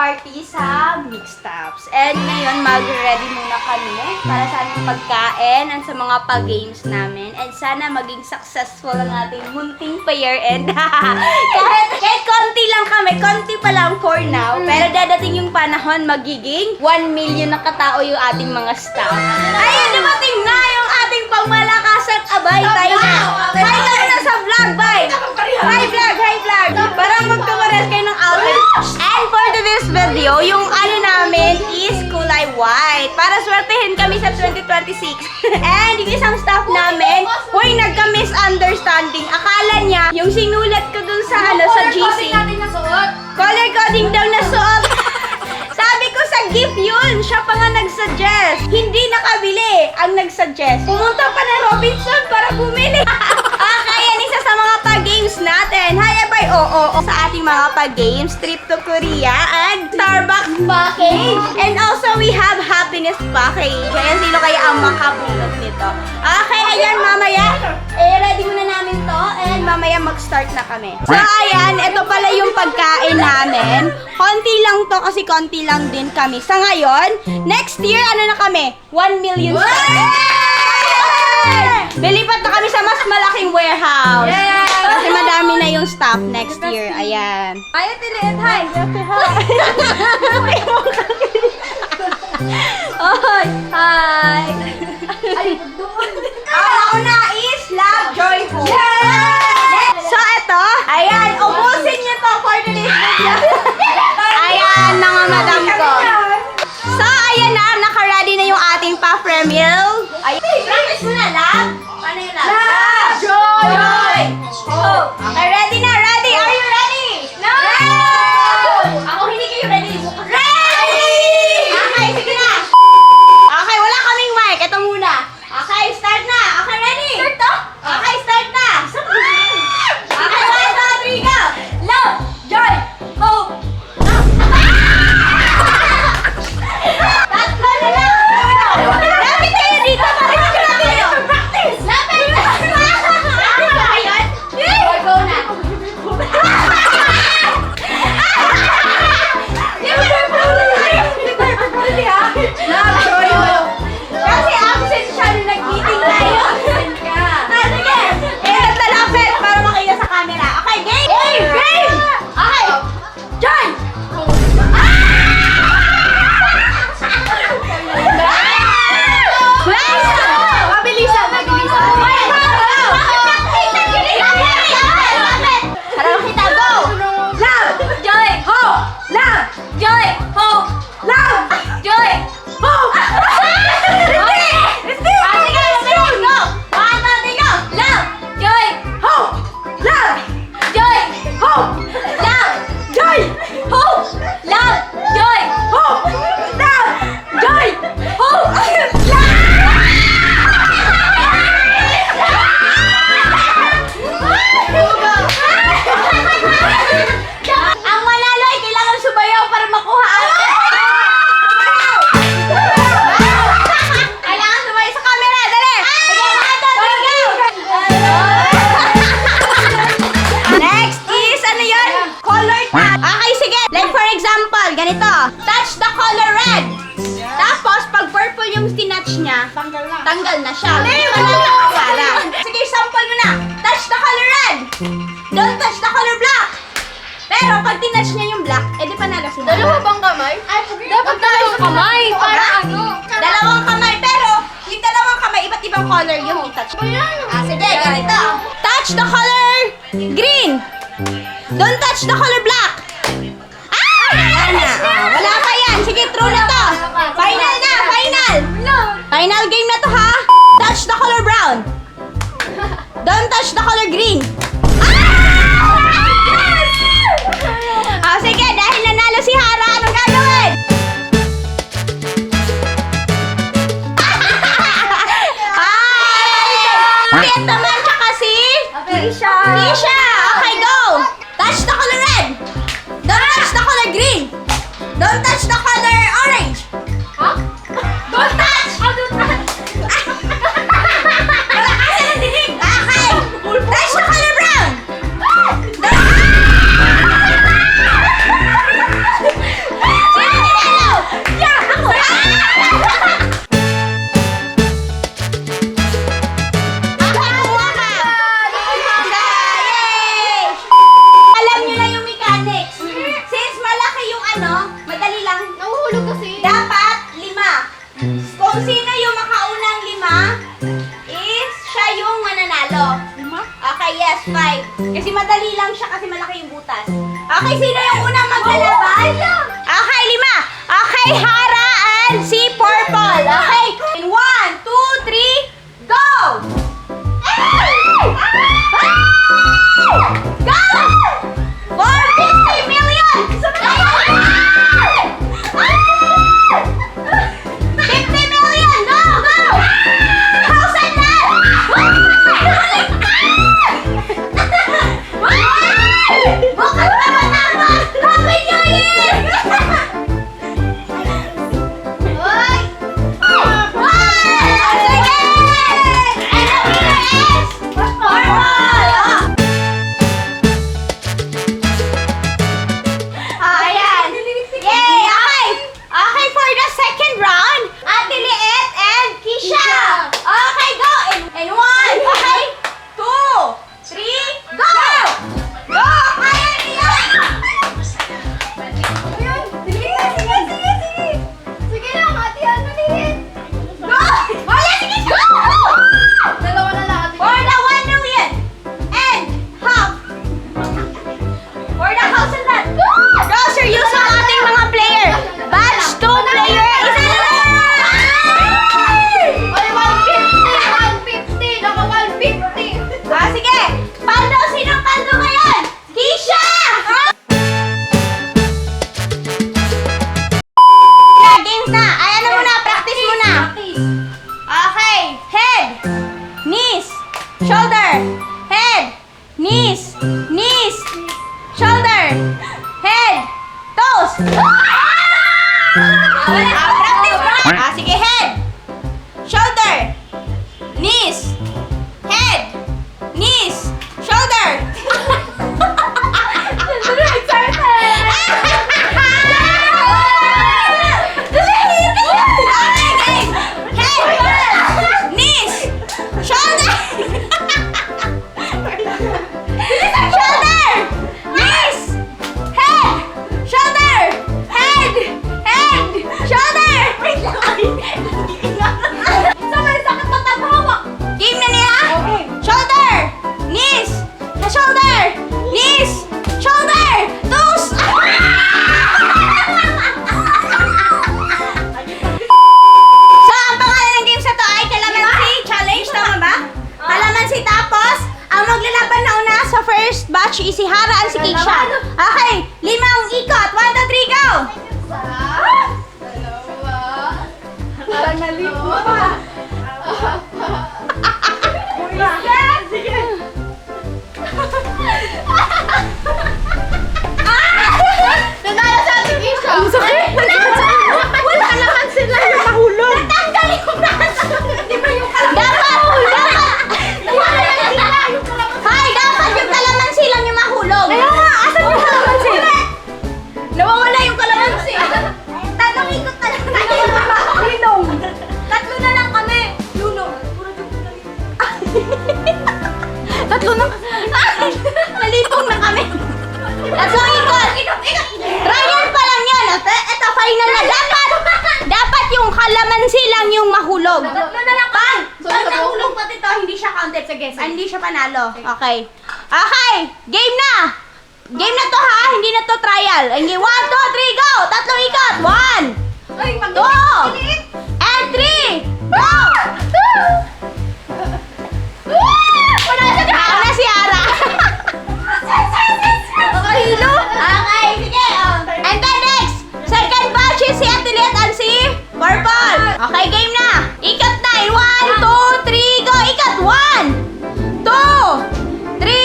party sa Mixtaps. And ngayon, mag-ready muna kami para sa aming pagkain and sa mga pag-games namin. And sana maging successful ang ating munting pa-year-end. kahit konti lang kami, konti pa lang for now. Pero dadating yung panahon, magiging 1 million na katao yung ating mga staff. Ayun, dumating na yung ating pangmalakas at abay. Tayo na. Hi ka na sa vlog, bye! Hi vlog, hi vlog! Parang magkamares kayo ng outfit. And for today's video, yung ano namin is kulay white. Para swertehin kami sa 2026. And yung isang staff namin, huy, nagka-misunderstanding. Akala niya, yung sinulat ko dun sa sa GC. Color coding daw na suot. Sabi ko sa gift yun. Siya pa nga nag-suggest. Hindi nakabili ang nag-suggest. Pumunta pa na Robinson para bumili. Okay, yan isa sa mga pag-games natin. Hi, abay, oo. Sa ating mga pag-games, trip to Korea and Starbucks package. And also, we have happiness package. Ayan, sino kaya ang makabunot nito? Okay, ayan, mamaya. Ready muna namin to. And mamaya mag-start na kami. So, ayan, ito pala yung pagkain namin. Konti lang to kasi konti lang din kami. Sa ngayon, next year, ano na kami? 1 million. Lilipat na kami sa mas malaking warehouse. Kasi madami na yung staff next year. Ayan. Ayaw, tiliit. Hi. Hi. Ako na is Love Joyful. So, ito. Ayan. Ubusin niyo to for today's video. Ayan, mga madam ko. So, ayan na. Naka-ready na yung ating puff meal. Ayan. Practice mo na, Love. Paano yung Love? Love! Joy! Oh. Okay, ready na. Ready? Are you ready? No! Ako hindi kayo ready. Ready! Okay, sige na. Okay, wala kaming mic. Ito muna. Okay, start na. Okay, ready? Start to? Okay, start na. Okay, 1, 2, 3, go! Love! Joy! Hope! Tatlo na lang! Lapit kayo dito! Lapit kayo! Practice! Lapit! Lapit ba kayo? Go na! Love, joy, hope! Kasi absent siya nung nag-meeting tayo. Sige! Naglalapit para makita sa camera. Okay, game! Game! Okay! Joy! Mabilisan! Para makita, go! Love! Joy! Hope! Love! Joy! Hope! Love! Joy! Hope! Sige! Go! 1, 2, 3, go! Love! Joy! Hope! Love! Joy! Hope! Love! Joy! Hope! Love! Joy! Hope! Love! Joy! Hope! Ang manalo ay kailangan sumayaw para makuha ang kailangan sumayaw sa camera. Dali! Okay, 1, 2, 3, go! Next is, ano yun? Color touch. Okay, sige. Like for example, ganito. Touch the color red. Tapos, pag purple yung tinouch niya, tanggal na siya. Sige, sample mo na. Touch the color red. Don't touch the color black. Pero pag tinouch niya yung black, edi panalo si Mama. Dalawa bang kamay? Dapat dalawang kamay. Para ano? Dalawang kamay, pero yung dalawang kamay, iba't ibang color yung i-touch. Sige, ganito. Touch the color green. Don't touch the color black. Ayan na. Wala pa yan. Sige, true na to. Final na, final. Final game na to, ha? Touch the color brown. Don't touch the color green. Sige, dahil nanalo si Hara, anong gagawin? Ito naman tsaka si Tisha. Okay, go. Touch the color red. Don't touch the color green. Don't touch the color orange. Huh? Don't touch. Don't touch. Wala kasi ng dinig. Okay. Touch the color brown. Don't 5. Kasi madali lang siya kasi malaki yung butas. Okay, sino yung unang maglalaban? Okay, 5. Okay, Hara and si Purple. Okay, 1, 2, 3, go! Go! For 50 million! 50 million! Go! Go! Thousand na! Bukas na matapos! Happy New Year! Hoy! Sige! And the winner is Purple! Ayan! Yay! Okay! Okay, for the second round, Ate Liet and Kisha! Okay, go! In 1, okay? 2, 3, go! Go! Kaya niya! Ayun! Sige, sige, sige, sige! Sige lang, Ate, ano Liet? Go! Kaya, sige, go! Dalawa na lang. For the 1 million and half for the house and lot. Go, seryoso ang ating mga player. Batch 2 player. Isa na lang. Oy, 150! 150! Naka 150! Ah, sige. Paldo, sinong paldo ngayon? Kisha! Games na. Ay, ano muna? Practice muna. Okay. Head. Knees. Shoulder. Head. Knees. Knees. Shoulder. Head. Toes. Practice muna. Ah, sige. Head. Shoulder. Knees. Head. Knees. Shoulder. Head. Knees. Shoulder. Shoulder. Knees. Head. Shoulder. Head. Head. Shoulder. Sabay sakit matapawak! Game na nila? Shoulder. Knees. Shoulder. Knees. Shoulder. Toes. So, ang pangalan ng games na to ay Calamansi Challenge. Tama ba? Calamansi tapos, ang maglalaban na una sa first batch is si Hara at si Keisha. Okay, 5 ikot. 1, 2, 3, go! Nanalo sa ating Isha! Wala naman sila yung mahulog. Natanggal yung nasa. Di ba yung Hay, dapat yung kalamansi lang yung mahulog. Kaya nga, asan yung kalamansi? Nawawala yung kalamansi. Tatlong ikot na lang tayo. Linong. Tatlo na lang kami. Lunong. Tatlo na. Nalipong na kami. Tatlong ikot. Trial pa lang yan. Ito, final na. Dapat yung kalamansi lang yung mahulog. Tatlo na lang Pag Sorry, nahulog pati ito, hindi siya counted. Sige, sige. Hindi siya panalo. Okay. Okay, game na. Game na to ha, hindi na to trial. 1, 2, 3, go! Tatlong ikot. 1, Ay, 2, and 3, go! Ako na si Ara. Nakahilo. Okay, sige. And then next, second batch is si Atelier and si Purple. Okay, game na. Ikat na. 1, 2, 3, go. Ikat. 1, 2, 3,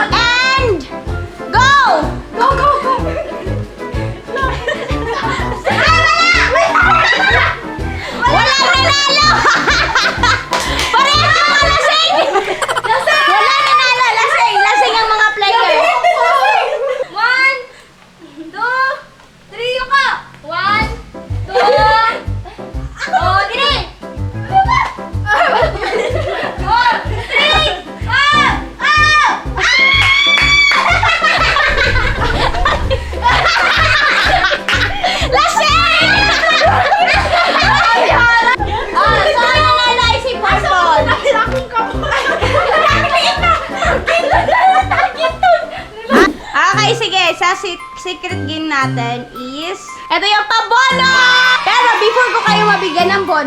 and go! Go, go, go! Ay, wala! Wala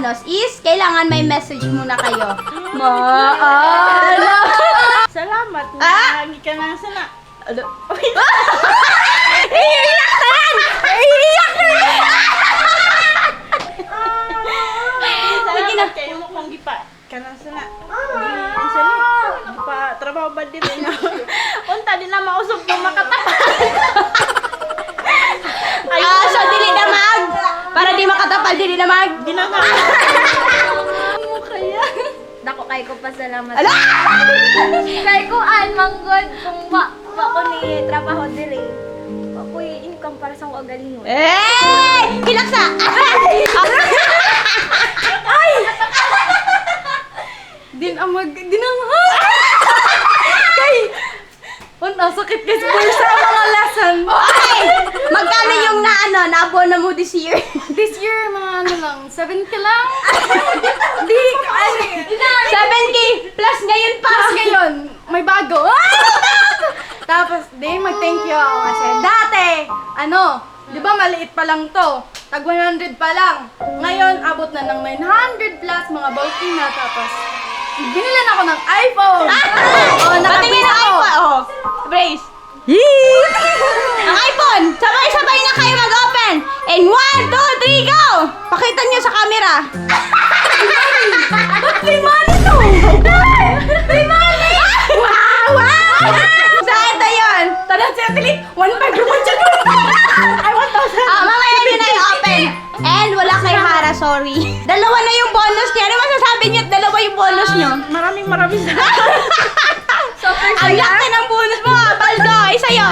bonus is, kailangan may message muna kayo. Maala! Salamat na. Lagi ka na sana. Ano? Iiyak na yan! Iiyak na yan! Salamat kayo mo kung gipa. Kanang sana. Isali. Gipa trabaho ba din na. Unta din na mausog ng makatapat. So dili na mag! Para di makatapal, dili na mag! Ginanga. Ano kaya? Dako kay ko pasalamat. Ala! Kay ko an manggod kung ba ko ni trabaho diri. Ako income para sa akong galingon. Eh! Hilaksa! Ay! Kay Wala, sakit kasi bulsa ang mga lesson. Ay! Magkano yung naabona mo this year? This year, mga ano lang, 7K lang. Di! 7K plus ngayon pa! Tapos ngayon, may bago. Tapos, mag-thank you ako kasi dati, di ba maliit pa lang to? Tag 100 pa lang. Ngayon, abot na ng 900 plus, mga bulky na. Tapos, binilan ako ng iPhone. Patingin ang iPhone! Oh, brace! Ang iPhone! Sabay-sabay na kayo mag-open! And 1, 2, 3, go! Pakita nyo sa camera. Ba't may money to? May money! Wow! Wow! Saan ito yun? Tara, si Atili, 1.5 rupan siya doon. Ay, 1,000. Mamaya nyo na i-open. And wala kay Hara, sorry. Dalawa na yung bonus niya. Ano masasabi niyo? Dalawa yung bonus nyo. Maraming salamat. Ang laki ng bonus mo, Baldo. Sa'yo.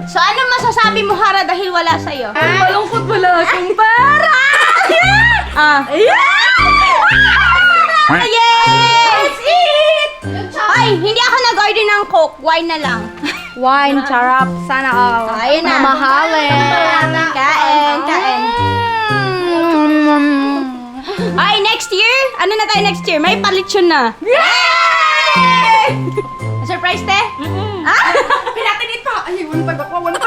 So, ano masasabi mo, Hara, dahil wala sa'yo? Malungkot wala akong pera. Yay! That's it! Ay, hindi ako nag-order ng Coke. Wine na lang. Wine, charap, sana all. Ayun na. Mamahalin. Kain, kain. Ay, next year? Ano na tayo next year? May palitsyon na. Yay! Surprise, te? Pinatinit pa. Ay, 1.5 ako, 1.5.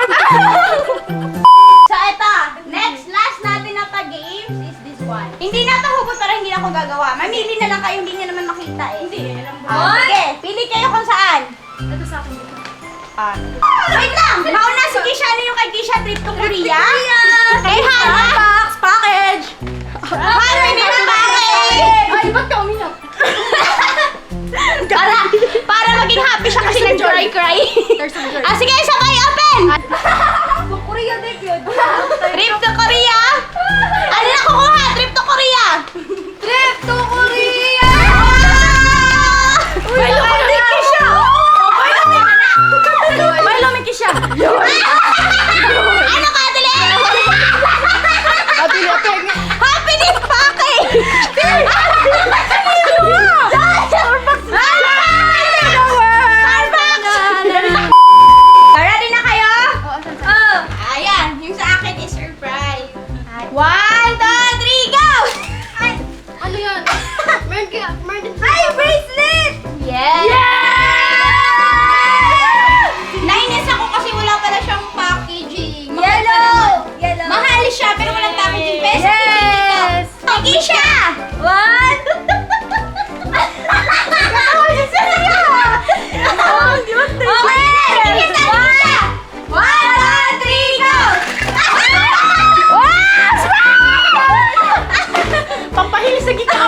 So, eto. Next, last natin na pa-games is this one. Hindi na ito hugot para hindi na ako gagawa. Mamili na lang kayo, hindi nyo naman makita eh. Hindi, alam mo. Sige, pili kayo kung saan. Ito sa akin dito. Wait lang! Mauna si Kisha. Ano yung kay Kisha? Trip to Korea? Kay Hana? Box, package. Hana, hindi na bakit? Ay, ba't ka umiyak? Para maging happy siya kasi There's some joy. nag-cry-cry. There's some joy. Sige, sabay open! Korea din yun. Trip to Korea? Ano na kukuha? Trip to Korea! Trip to Korea! Uy, lumaki Kisha! May lumiki siya. Ano ka, Adele? Abili, okay. Happiness package! Ready na kayo? Oh. Ayan, yung sa akin is surprise. 1, 2, 3, go! Ano yan? Meron din. Ay, bracelet! Yes! Nainis ako kasi wala pala siyang packaging. Yellow! Mahal siya pero walang packaging. Best Yes! Piggy siya! What? Oh, yun. Okay! Piggy siya! 1, 2, 3, go! Pampahili sa gitna.